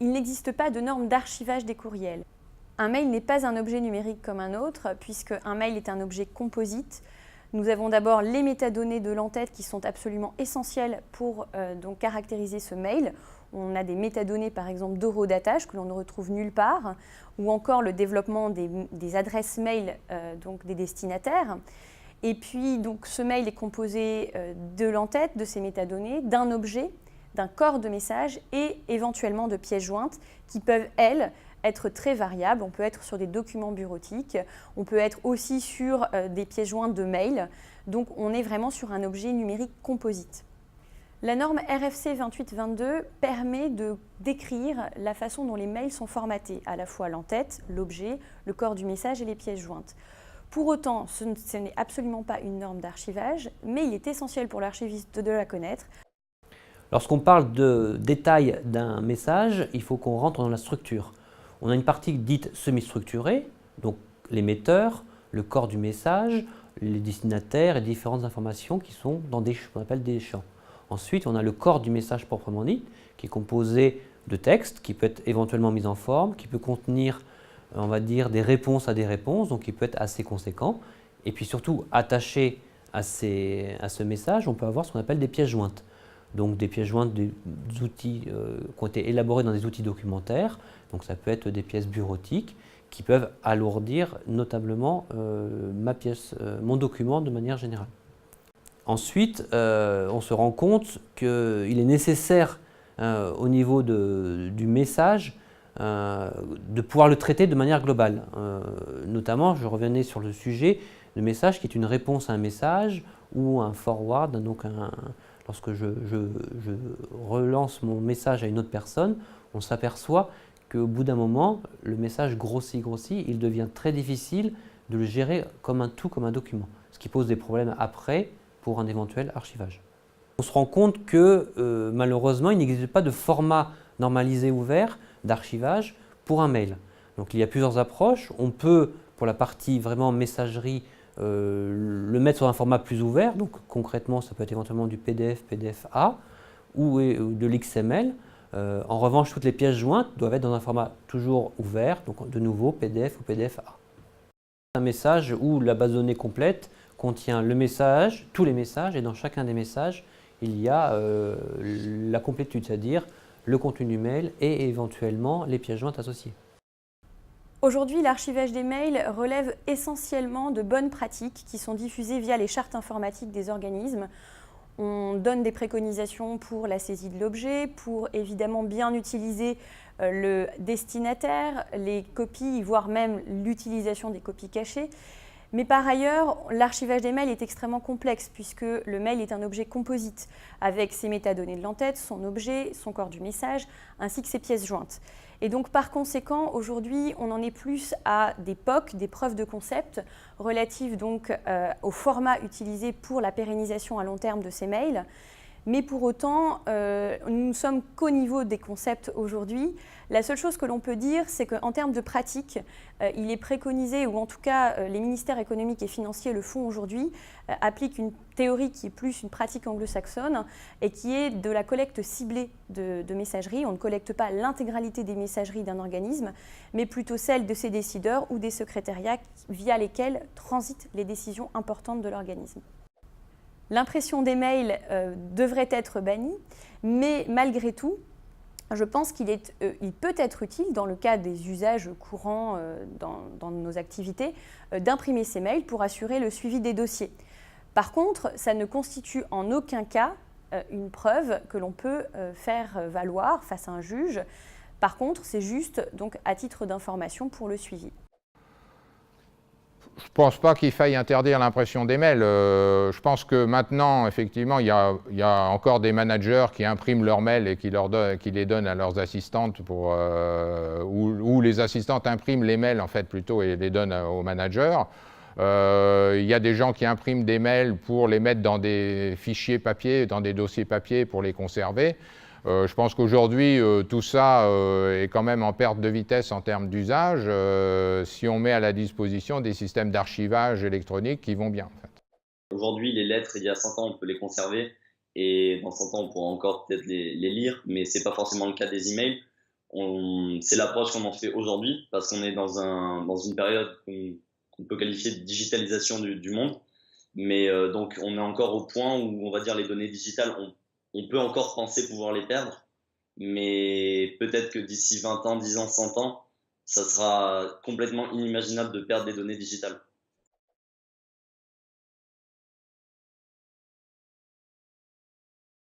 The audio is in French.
Il n'existe pas de norme d'archivage des courriels. Un mail n'est pas un objet numérique comme un autre, puisque un mail est un objet composite. Nous avons d'abord les métadonnées de l'entête qui sont absolument essentielles pour donc caractériser ce mail. On a des métadonnées par exemple d'horodatage que l'on ne retrouve nulle part, ou encore le développement des adresses mail donc des destinataires. Et puis donc ce mail est composé de l'entête, de ces métadonnées, d'un objet, d'un corps de message et éventuellement de pièces jointes qui peuvent, elles, être très variables. On peut être sur des documents bureautiques, on peut être aussi sur des pièces jointes de mail. Donc on est vraiment sur un objet numérique composite. La norme RFC 2822 permet de décrire la façon dont les mails sont formatés, à la fois l'entête, l'objet, le corps du message et les pièces jointes. Pour autant, ce n'est absolument pas une norme d'archivage, mais il est essentiel pour l'archiviste de la connaître. Lorsqu'on parle de détails d'un message, il faut qu'on rentre dans la structure. On a une partie dite semi-structurée, donc l'émetteur, le corps du message, les destinataires et différentes informations qui sont dans ce qu'on appelle des champs. Ensuite, on a le corps du message proprement dit, qui est composé de texte, qui peut être éventuellement mis en forme, qui peut contenir, on va dire, des réponses à des réponses, donc qui peut être assez conséquent. Et puis surtout, attaché à ce message, on peut avoir ce qu'on appelle des pièces jointes. Donc des pièces jointes des outils qui ont été élaborés dans des outils documentaires, donc ça peut être des pièces bureautiques qui peuvent alourdir notablement mon document de manière générale. Ensuite, on se rend compte qu'il est nécessaire au niveau du message de pouvoir le traiter de manière globale. Notamment, je revenais sur le sujet, le message qui est une réponse à un message ou un forward, donc lorsque je relance mon message à une autre personne, on s'aperçoit qu'au bout d'un moment, le message grossit, il devient très difficile de le gérer comme un tout, comme un document, ce qui pose des problèmes après pour un éventuel archivage. On se rend compte que malheureusement, il n'existe pas de format normalisé ouvert d'archivage pour un mail. Donc il y a plusieurs approches. On peut, pour la partie vraiment messagerie, le mettre sur un format plus ouvert, donc concrètement ça peut être éventuellement du PDF, PDF-A ou de l'XML. En revanche, toutes les pièces jointes doivent être dans un format toujours ouvert, donc de nouveau PDF ou PDF-A. Un message où la base de données complète contient le message, tous les messages, et dans chacun des messages, il y a la complétude, c'est-à-dire le contenu du mail et éventuellement les pièces jointes associées. Aujourd'hui, l'archivage des mails relève essentiellement de bonnes pratiques qui sont diffusées via les chartes informatiques des organismes. On donne des préconisations pour la saisie de l'objet, pour évidemment bien utiliser le destinataire, les copies, voire même l'utilisation des copies cachées. Mais par ailleurs, l'archivage des mails est extrêmement complexe puisque le mail est un objet composite avec ses métadonnées de l'entête, son objet, son corps du message, ainsi que ses pièces jointes. Et donc par conséquent, aujourd'hui, on en est plus à des POC, des preuves de concept relatives donc au format utilisé pour la pérennisation à long terme de ces mails. Mais pour autant, nous ne sommes qu'au niveau des concepts aujourd'hui. La seule chose que l'on peut dire, c'est qu'en termes de pratique, il est préconisé, ou en tout cas les ministères économiques et financiers le font aujourd'hui, appliquent une théorie qui est plus une pratique anglo-saxonne et qui est de la collecte ciblée de messagerie. On ne collecte pas l'intégralité des messageries d'un organisme, mais plutôt celle de ses décideurs ou des secrétariats via lesquels transitent les décisions importantes de l'organisme. L'impression des mails devrait être bannie, mais malgré tout, je pense qu'il peut être utile, dans le cas des usages courants dans nos activités, d'imprimer ces mails pour assurer le suivi des dossiers. Par contre, ça ne constitue en aucun cas une preuve que l'on peut faire valoir face à un juge. Par contre, c'est juste donc, à titre d'information pour le suivi. Je ne pense pas qu'il faille interdire l'impression des mails. Je pense que maintenant, effectivement, il y a encore des managers qui impriment leurs mails et qui les donnent à leurs assistantes, ou les assistantes impriment les mails, en fait, plutôt, et les donnent aux managers. Il y a des gens qui impriment des mails pour les mettre dans des fichiers papier, dans des dossiers papier pour les conserver. Je pense qu'aujourd'hui, tout ça est quand même en perte de vitesse en termes d'usage si on met à la disposition des systèmes d'archivage électronique qui vont bien. En fait. Aujourd'hui, les lettres, il y a 100 ans, on peut les conserver et dans 100 ans, on pourra encore peut-être les lire, mais ce n'est pas forcément le cas des emails. C'est l'approche qu'on en fait aujourd'hui parce qu'on est dans une période qu'on peut qualifier de digitalisation du monde. Mais donc, on est encore au point où, on va dire, les données digitales, on peut encore penser pouvoir les perdre. Mais peut-être que d'ici 20 ans, 10 ans, 100 ans, ça sera complètement inimaginable de perdre des données digitales.